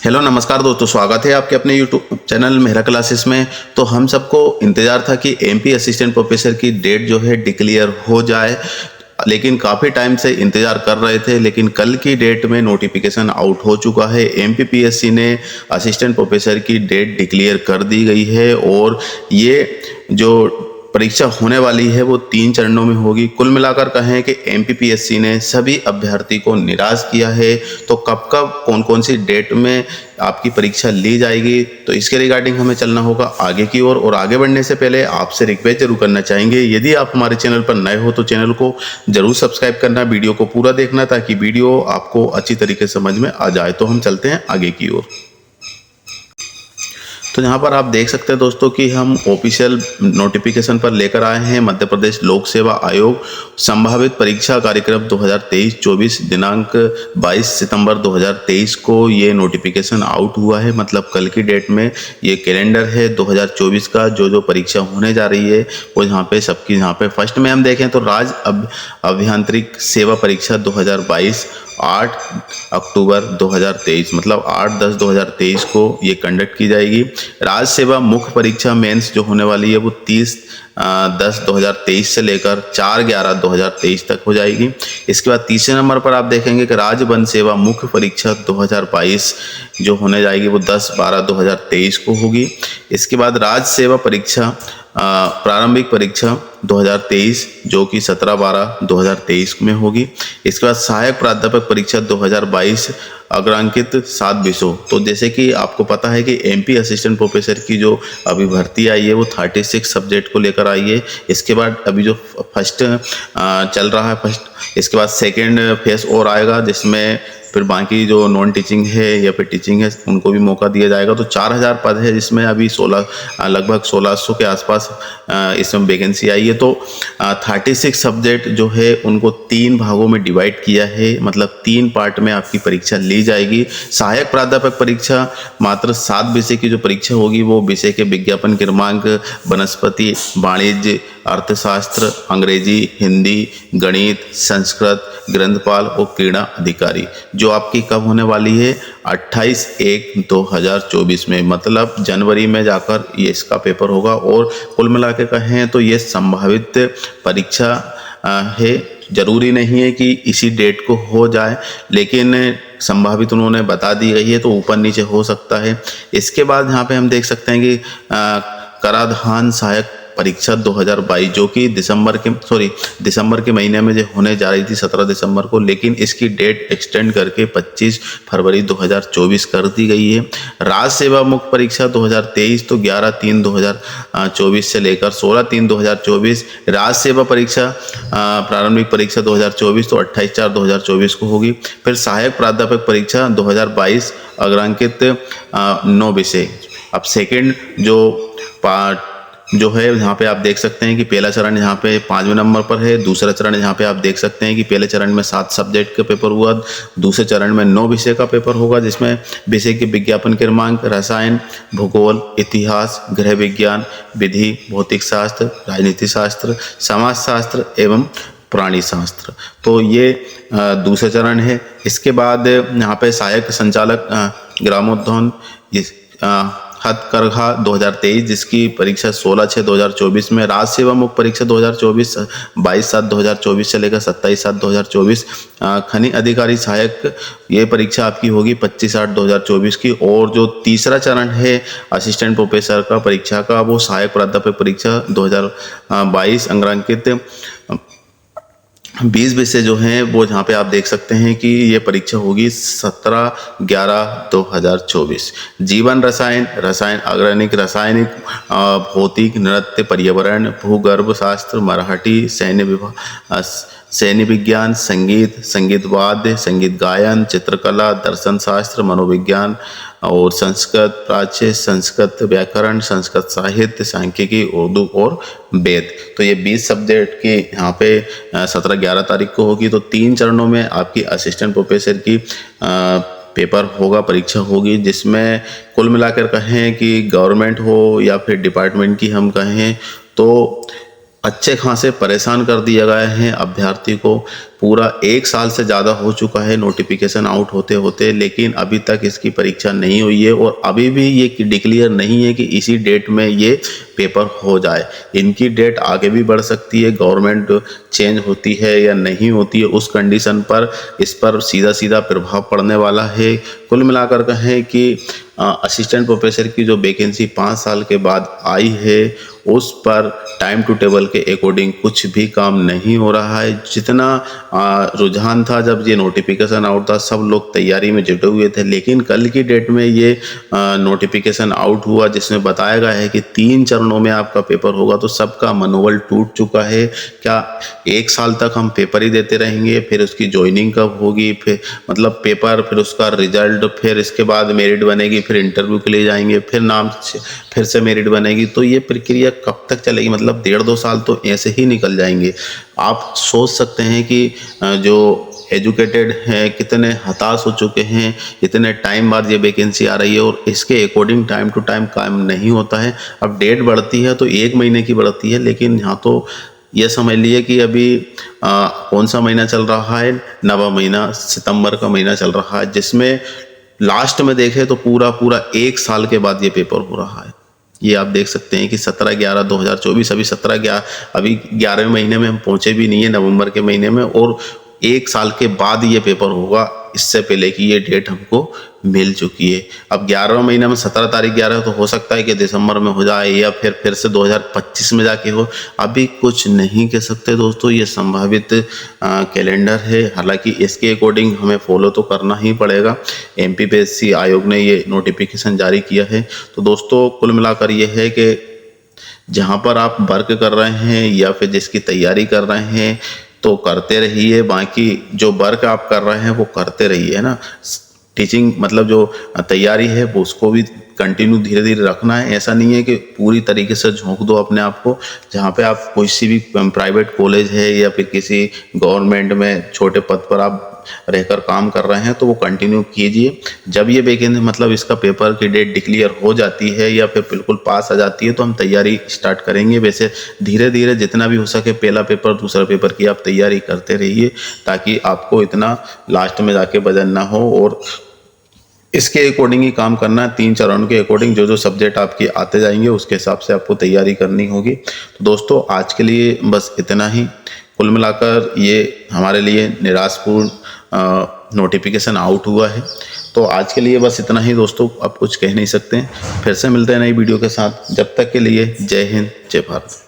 Hello नमस्कार दोस्तों, स्वागत है आपके अपने यूट्यूब चैनल मेहरा क्लासेस में। तो हम सबको इंतज़ार था कि एमपी असिस्टेंट प्रोफेसर की डेट जो है डिक्लेयर हो जाए, लेकिन काफ़ी टाइम से इंतज़ार कर रहे थे। लेकिन कल की डेट में नोटिफिकेशन आउट हो चुका है। एमपीपीएससी ने असिस्टेंट प्रोफेसर की डेट डिक्लेयर कर दी गई है और ये जो परीक्षा होने वाली है वो 3 चरणों में होगी। कुल मिलाकर कहें कि एमपीपीएससी ने सभी अभ्यर्थी को निराश किया है। तो कब कब कौन कौन सी डेट में आपकी परीक्षा ली जाएगी, तो इसके रिगार्डिंग हमें चलना होगा आगे की ओर। और आगे बढ़ने से पहले आपसे रिक्वेस्ट जरूर करना चाहेंगे, यदि आप हमारे चैनल पर नए हो तो चैनल को जरूर सब्सक्राइब करना, वीडियो को पूरा देखना ताकि वीडियो आपको अच्छी तरीके से समझ में आ जाए। तो हम चलते हैं आगे की ओर। तो यहाँ पर आप देख सकते हैं दोस्तों कि हम ऑफिशियल नोटिफिकेशन पर लेकर आए हैं। मध्य प्रदेश लोक सेवा आयोग संभावित परीक्षा कार्यक्रम 2023-24 दिनांक 22 सितंबर 2023 को ये नोटिफिकेशन आउट हुआ है। मतलब कल की डेट में ये कैलेंडर है 2024 का। जो परीक्षा होने जा रही है वो यहाँ पे सबकी, यहाँ पे फर्स्ट में हम देखें तो राज्य अभियांत्रिक सेवा परीक्षा 2022 8 अक्टूबर 2023 मतलब 8-10-2023 को ये कंडक्ट की जाएगी। राज्य सेवा मुख्य परीक्षा मेंस जो होने वाली है वो 30-10-2023 से लेकर 4-11-2023 तक हो जाएगी। इसके बाद तीसरे नंबर पर आप देखेंगे कि राज्य वन सेवा मुख्य परीक्षा 2022 जो होने जाएगी वो 10-12-2023 को होगी। इसके बाद राज्य सेवा परीक्षा प्रारंभिक परीक्षा 2023 जो कि 17-12-2023 में होगी। इसके बाद सहायक प्राध्यापक परीक्षा 2022 अग्रांकित 7 विषयों। तो जैसे कि आपको पता है कि एमपी असिस्टेंट प्रोफेसर की जो अभी भर्ती आई है वो 36 सब्जेक्ट को लेकर आई है। इसके बाद अभी जो फर्स्ट चल रहा है फर्स्ट, इसके बाद सेकेंड फेज और आएगा जिसमें फिर बाकी जो नॉन टीचिंग है या फिर टीचिंग है उनको भी मौका दिया जाएगा। तो 4000 पद है जिसमें अभी लगभग 1600 के आसपास इसमें वैकेंसी आई है। तो 36 सब्जेक्ट जो है उनको 3 भागों में डिवाइड किया है, मतलब 3 पार्ट में आपकी परीक्षा ली जाएगी। सहायक प्राध्यापक परीक्षा मात्र 7 विषय की जो परीक्षा होगी वो विषय के विज्ञापन क्रमांक, वनस्पति, वाणिज्य, अर्थशास्त्र, अंग्रेजी, हिंदी, गणित, संस्कृत, ग्रंथपाल और क्रीड़ा अधिकारी जो आपकी कब होने वाली है 28/1/2024 में, मतलब जनवरी में जाकर ये इसका पेपर होगा। और कुल मिला के कहें तो ये संभावित परीक्षा है, जरूरी नहीं है कि इसी डेट को हो जाए, लेकिन संभावित उन्होंने बता दी गई है तो ऊपर नीचे हो सकता है। इसके बाद यहाँ पे हम देख सकते हैं कि कराधान सहायक परीक्षा 2022 जो कि दिसंबर के महीने में जो होने जा रही थी 17 दिसंबर को, लेकिन इसकी डेट एक्सटेंड करके 25 फरवरी 2024 कर दी गई है। राज्य सेवा मुख्य परीक्षा 2023 तो 11/3/2024 से लेकर 16/3/2024। राज्य सेवा परीक्षा प्रारंभिक परीक्षा 2024 तो 28/4/2024 को होगी। फिर सहायक प्राध्यापक परीक्षा 2022 अग्रांकित 9 विषय। अब सेकेंड जो है यहाँ पे आप देख सकते हैं कि पहला चरण यहाँ पे 5वें नंबर पर है। दूसरा चरण यहाँ पे आप देख सकते हैं कि पहले चरण में 7 सब्जेक्ट का पेपर हुआ, दूसरे चरण में 9 विषय का पेपर होगा जिसमें विषय के विज्ञापन क्रमांक, रसायन, भूगोल, इतिहास, गृह विज्ञान, विधि, भौतिक शास्त्र, राजनीति शास्त्र, समाज शास्त्र एवं प्राणी शास्त्र। तो ये दूसरा चरण है। इसके बाद यहाँ पे सहायक संचालक ग्रामोद्यान हथकरघा 2023 जिसकी परीक्षा 16/6/2024 में। राज्य सेवा मुख्य परीक्षा 2024 22/7/2024 से लेकर 27/7/2024। खनि अधिकारी सहायक ये परीक्षा आपकी होगी 25/8/2024 की। और जो तीसरा चरण है असिस्टेंट प्रोफेसर का परीक्षा का वो सहायक प्राध्यापक परीक्षा 2022 अंग्रांकित 20 विषय जो हैं वो यहाँ पे आप देख सकते हैं कि ये परीक्षा होगी 17/11/2024। जीवन रसायन, रसायन ऑर्गेनिक, रासायनिक, भौतिक, नृत्य, पर्यावरण, भूगर्भ शास्त्र, मराठी, सैन्य विज्ञान, संगीत वाद्य, संगीत गायन, चित्रकला, दर्शन शास्त्र, मनोविज्ञान और संस्कृत, प्राच्य, संस्कृत व्याकरण, संस्कृत साहित्य, सांख्यिकी, उर्दू और वेद। तो ये 20 सब्जेक्ट की यहाँ पे 17-11 तारीख को होगी। तो 3 चरणों में आपकी असिस्टेंट प्रोफेसर की पेपर होगा, परीक्षा होगी, जिसमें कुल मिलाकर कहें कि गवर्नमेंट हो या फिर डिपार्टमेंट की हम कहें तो अच्छे खासे परेशान कर दिया गया है अभ्यर्थी को। पूरा 1 साल से ज़्यादा हो चुका है नोटिफिकेशन आउट होते होते, लेकिन अभी तक इसकी परीक्षा नहीं हुई है और अभी भी ये डिक्लेयर नहीं है कि इसी डेट में ये पेपर हो जाए। इनकी डेट आगे भी बढ़ सकती है, गवर्नमेंट चेंज होती है या नहीं होती है, उस कंडीशन पर इस पर सीधा सीधा प्रभाव पड़ने वाला है। कुल मिलाकर कहें कि असिस्टेंट प्रोफेसर की जो वैकेंसी 5 साल के बाद आई है उस पर टाइम टू टेबल के अकॉर्डिंग कुछ भी काम नहीं हो रहा है। जितना रुझान था जब ये नोटिफिकेशन आउट था, सब लोग तैयारी में जुटे हुए थे, लेकिन कल की डेट में ये नोटिफिकेशन आउट हुआ जिसमें बताया गया है कि 3 चरणों में आपका पेपर होगा, तो सबका मनोबल टूट चुका है। क्या 1 साल तक हम पेपर ही देते रहेंगे? फिर उसकी ज्वाइनिंग कब होगी? फिर मतलब पेपर, फिर उसका रिजल्ट, फिर इसके बाद मेरिट बनेगी, फिर इंटरव्यू के लिए जाएंगे, फिर नाम फिर से मेरिट बनेगी, तो ये प्रक्रिया कब तक चलेगी? मतलब 1.5-2 साल तो ऐसे ही निकल जाएंगे। आप सोच सकते हैं कि जो एजुकेटेड हैं कितने हताश हो चुके हैं, इतने टाइम बाद ये वैकेंसी आ रही है और इसके अकॉर्डिंग टाइम टू टाइम काम नहीं होता है। अब डेट बढ़ती है तो 1 महीने की बढ़ती है, लेकिन यहाँ तो ये समझ लिए कि अभी कौन सा महीना चल रहा है, नवा महीना, सितंबर का महीना चल रहा है, जिसमें लास्ट में देखें तो पूरा 1 साल के बाद ये पेपर हो रहा है। ये आप देख सकते हैं कि 17/11/2024, अभी 11वें महीने में हम पहुंचे भी नहीं है, नवंबर के महीने में, और 1 साल के बाद ये पेपर होगा, इससे पहले की ये डेट हमको मिल चुकी है। अब 11वां महीना में 17 तारीख 11 तो हो सकता है कि दिसंबर में हो जाए या फिर से 2025 में जाके हो। अभी कुछ नहीं कह सकते दोस्तों, ये संभावित कैलेंडर है। हालांकि इसके अकॉर्डिंग हमें फॉलो तो करना ही पड़ेगा। MPPSC आयोग ने ये नोटिफिकेशन जारी किया है। तो दोस्तों कुल मिलाकर ये है कि जहाँ पर आप वर्क कर रहे हैं या फिर जिसकी तैयारी कर रहे हैं तो करते रहिए, बाकी जो वर्क आप कर रहे हैं वो करते रहिए, है ना। टीचिंग मतलब जो तैयारी है वो उसको भी कंटिन्यू धीरे धीरे रखना है। ऐसा नहीं है कि पूरी तरीके से झोंक दो अपने आप को। जहाँ पे आप किसी भी प्राइवेट कॉलेज है या फिर किसी गवर्नमेंट में छोटे पद पर आप रहकर काम कर रहे हैं तो वो कंटिन्यू कीजिए। जब ये वैकेंसी मतलब इसका पेपर की डेट डिक्लेयर हो जाती है या फिर बिल्कुल पास आ जाती है तो हम तैयारी स्टार्ट करेंगे। वैसे धीरे धीरे जितना भी हो सके पहला पेपर दूसरा पेपर की आप तैयारी करते रहिए, ताकि आपको इतना लास्ट में जाके वजन ना हो। और इसके अकॉर्डिंग ही काम करना है, 3 चरणों के अकॉर्डिंग जो जो सब्जेक्ट आपके आते जाएंगे उसके हिसाब से आपको तैयारी करनी होगी। तो दोस्तों आज के लिए बस इतना ही। कुल मिलाकर ये हमारे लिए निराशपूर्ण नोटिफिकेशन आउट हुआ है। तो आज के लिए बस इतना ही दोस्तों, अब कुछ कह नहीं सकते हैं। फिर से मिलते हैं नई वीडियो के साथ, जब तक के लिए जय हिंद जय भारत।